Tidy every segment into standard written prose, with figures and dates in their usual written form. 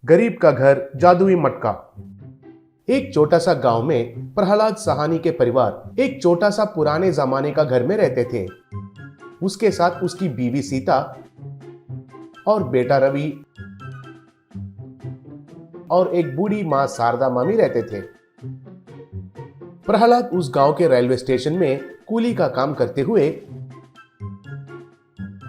गरीब का घर जादुई मटका। एक छोटा सा गांव में प्रहलाद साहनी के परिवार एक छोटा सा पुराने जमाने का घर में रहते थे। उसके साथ उसकी बीवी सीता और बेटा रवि और एक बूढ़ी मां शारदा मामी रहते थे। प्रहलाद उस गांव के रेलवे स्टेशन में कूली का काम करते हुए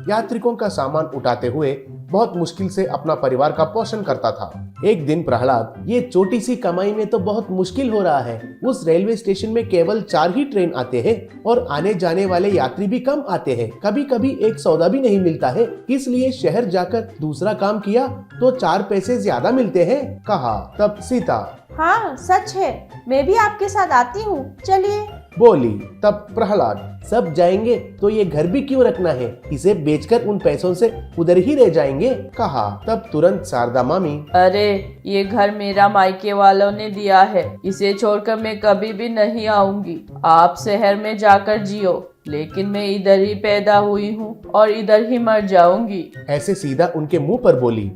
यात्रिकों का सामान उठाते हुए बहुत मुश्किल से अपना परिवार का पोषण करता था। एक दिन प्रहलाद, ये छोटी सी कमाई में तो बहुत मुश्किल हो रहा है। उस रेलवे स्टेशन में केवल 4 ही ट्रेन आते हैं और आने जाने वाले यात्री भी कम आते हैं। कभी कभी एक सौदा भी नहीं मिलता है, इसलिए शहर जाकर दूसरा काम किया तो 4 पैसे ज्यादा मिलते हैं, कहा। तब सीता, हाँ सच है, मैं भी आपके साथ आती हूँ, चलिए, बोली। तब प्रहलाद, सब जाएंगे तो ये घर भी क्यों रखना है, इसे बेचकर उन पैसों से उधर ही रह जाएंगे, कहा। तब तुरंत शारदा मामी, अरे ये घर मेरा मायके वालों ने दिया है, इसे छोड़कर मैं कभी भी नहीं आऊंगी। आप शहर में जाकर जियो, लेकिन मैं इधर ही पैदा हुई हूँ और इधर ही मर जाऊंगी, ऐसे सीधा उनके मुंह पर बोली।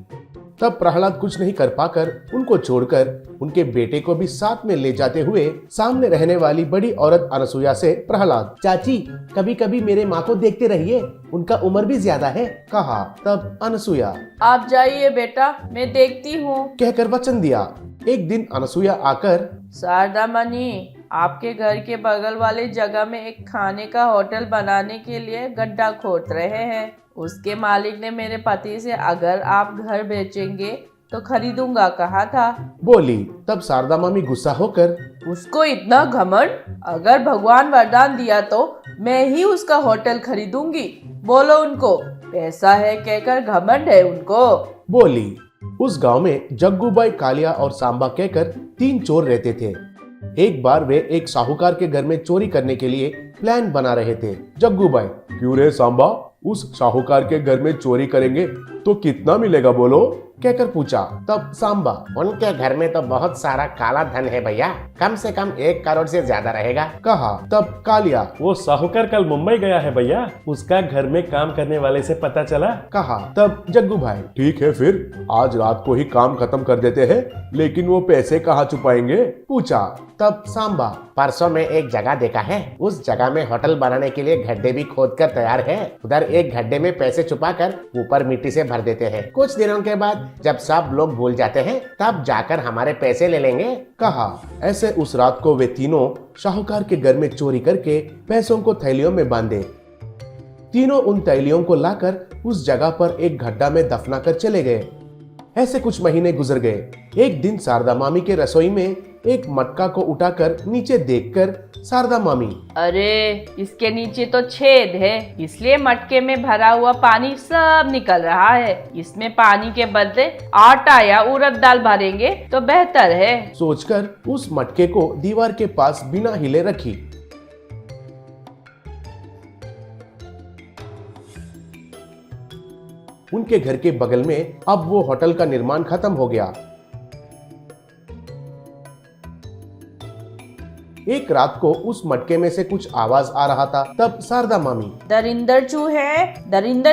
तब प्रहलाद कुछ नहीं कर पाकर उनको छोड़कर उनके बेटे को भी साथ में ले जाते हुए सामने रहने वाली बड़ी औरत अनसुया से, प्रहलाद, चाची कभी कभी मेरे माँ को देखते रहिए, उनका उम्र भी ज्यादा है, कहा। तब अनसुया, आप जाइए बेटा, मैं देखती हूँ, कहकर वचन दिया। एक दिन अनसुया आकर, शारदा मनी, आपके घर के बगल वाली जगह में एक खाने का होटल बनाने के लिए गड्ढा खोद रहे हैं। उसके मालिक ने मेरे पति से अगर आप घर बेचेंगे तो खरीदूंगा कहा था, बोली। तब शारदा मामी गुस्सा होकर, उसको इतना घमंड, अगर भगवान वरदान दिया तो मैं ही उसका होटल खरीदूंगी, बोलो उनको पैसा है कहकर घमंड है उनको, बोली। उस गांव में जग्गूबाई, कालिया और सांबा कहकर 3 चोर रहते थे। एक बार वे एक साहूकार के घर में चोरी करने के लिए प्लान बना रहे थे। जग्गूबाई, क्यों रे सांबा, उस साहूकार के घर में चोरी करेंगे तो कितना मिलेगा बोलो, कहकर पूछा। तब सांबा, उनके घर में तो बहुत सारा काला धन है भैया, कम से कम 1 करोड़ से ज्यादा रहेगा, कहा। तब कालिया, वो साहूकार कल मुंबई गया है भैया, उसका घर में काम करने वाले से पता चला, कहा। तब जग्गू भाई, ठीक है फिर आज रात को ही काम खत्म कर देते हैं, लेकिन वो पैसे कहाँ छुपाएंगे, पूछा। तब सांबा, परसों में एक जगह देखा है, उस जगह में होटल बनाने के लिए गड्ढे भी खोद कर तैयार है। उधर एक गड्ढे में पैसे छुपाकर ऊपर मिट्टी से भर देते हैं। कुछ दिनों के बाद जब सब लोग भूल जाते हैं तब जाकर हमारे पैसे ले लेंगे, कहा। ऐसे उस रात को वे तीनों साहूकार के घर में चोरी करके पैसों को थैलियों में बांधे। तीनों उन थैलियों को लाकर उस जगह पर एक गड्ढा में दफना कर चले गए। ऐसे कुछ महीने गुजर गए। एक दिन शारदा मामी के रसोई में एक मटका को उठाकर नीचे देखकर शारदा मामी, अरे इसके नीचे तो छेद है, इसलिए मटके में भरा हुआ पानी सब निकल रहा है। इसमें पानी के बदले आटा या उड़द दाल भरेंगे तो बेहतर है, सोचकर उस मटके को दीवार के पास बिना हिले रखी। उनके घर के बगल में अब वो होटल का निर्माण खत्म हो गया। एक रात को उस मटके में से कुछ आवाज आ रहा था। तब शारदा मामी, दरिंदर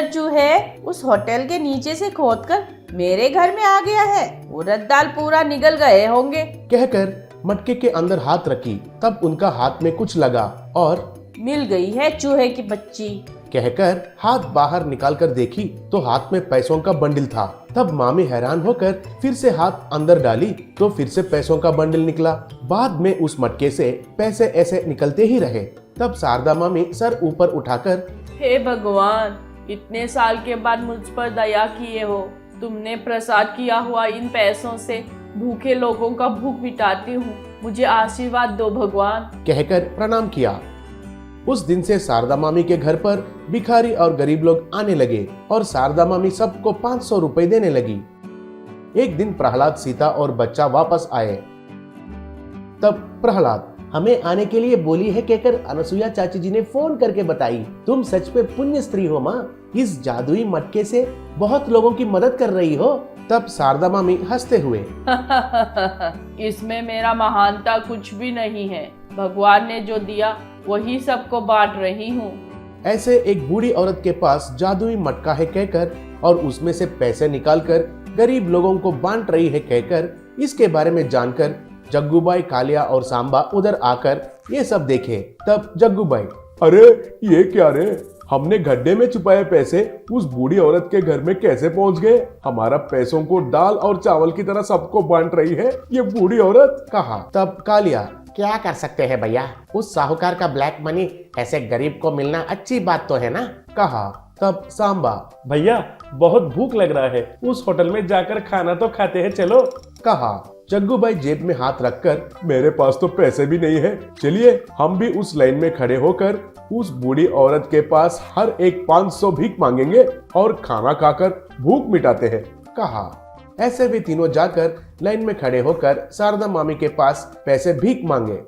चूहे उस होटल के नीचे से खोदकर मेरे घर में आ गया है, उड़द दाल पूरा निगल गए होंगे, कहकर मटके के अंदर हाथ रखी। तब उनका हाथ में कुछ लगा और मिल गई है चूहे की बच्ची, कहकर हाथ बाहर निकालकर देखी तो हाथ में पैसों का बंडल था। तब मामी हैरान होकर फिर से हाथ अंदर डाली तो फिर से पैसों का बंडल निकला। बाद में उस मटके से पैसे ऐसे निकलते ही रहे। तब शारदा मामी सर ऊपर उठाकर, हे भगवान, इतने साल के बाद मुझ पर दया किए हो, तुमने प्रसाद किया हुआ इन पैसों से भूखे लोगों का भूख मिटाती हूँ, मुझे आशीर्वाद दो भगवान, कहकर प्रणाम किया। उस दिन से शारदा मामी के घर पर भिखारी और गरीब लोग आने लगे और शारदा मामी सबको 500 रुपए देने लगी। एक दिन प्रहलाद, सीता और बच्चा वापस आए। तब प्रहलाद, हमें आने के लिए बोली है कहकर अनसुया चाची जी ने फोन करके बताई। तुम सच पे पुण्य स्त्री हो माँ, इस जादुई मटके से बहुत लोगों की मदद कर रही हो। तब शारदा मामी हंसते हुए, इसमें मेरा महानता कुछ भी नहीं है, भगवान ने जो दिया वही सबको बांट रही हूँ। ऐसे एक बूढ़ी औरत के पास जादुई मटका है कहकर और उसमें से पैसे निकालकर गरीब लोगों को बांट रही है कहकर इसके बारे में जानकर जग्गूबाई, कालिया और सांबा उधर आकर ये सब देखे। तब जग्गूबाई, अरे ये क्या रे, हमने गड्ढे में छुपाए पैसे उस बूढ़ी औरत के घर में कैसे पहुंच गए? हमारा पैसों को दाल और चावल की तरह सबको बांट रही है ये बूढ़ी औरत, कहा। तब कालिया, क्या कर सकते हैं भैया, उस साहूकार का ब्लैक मनी ऐसे गरीब को मिलना अच्छी बात तो है ना, कहा। तब सांबा, भैया बहुत भूख लग रहा है, उस होटल में जाकर खाना तो खाते हैं, चलो, कहा। जग्गूबाई जेब में हाथ रखकर, मेरे पास तो पैसे भी नहीं है, चलिए हम भी उस लाइन में खड़े होकर उस बूढ़ी औरत के पास हर एक 500 भीख मांगेंगे और खाना खाकर भूख मिटाते हैं, कहा। ऐसे वे तीनों जाकर लाइन में खड़े होकर शारदा मामी के पास पैसे भीख मांगे।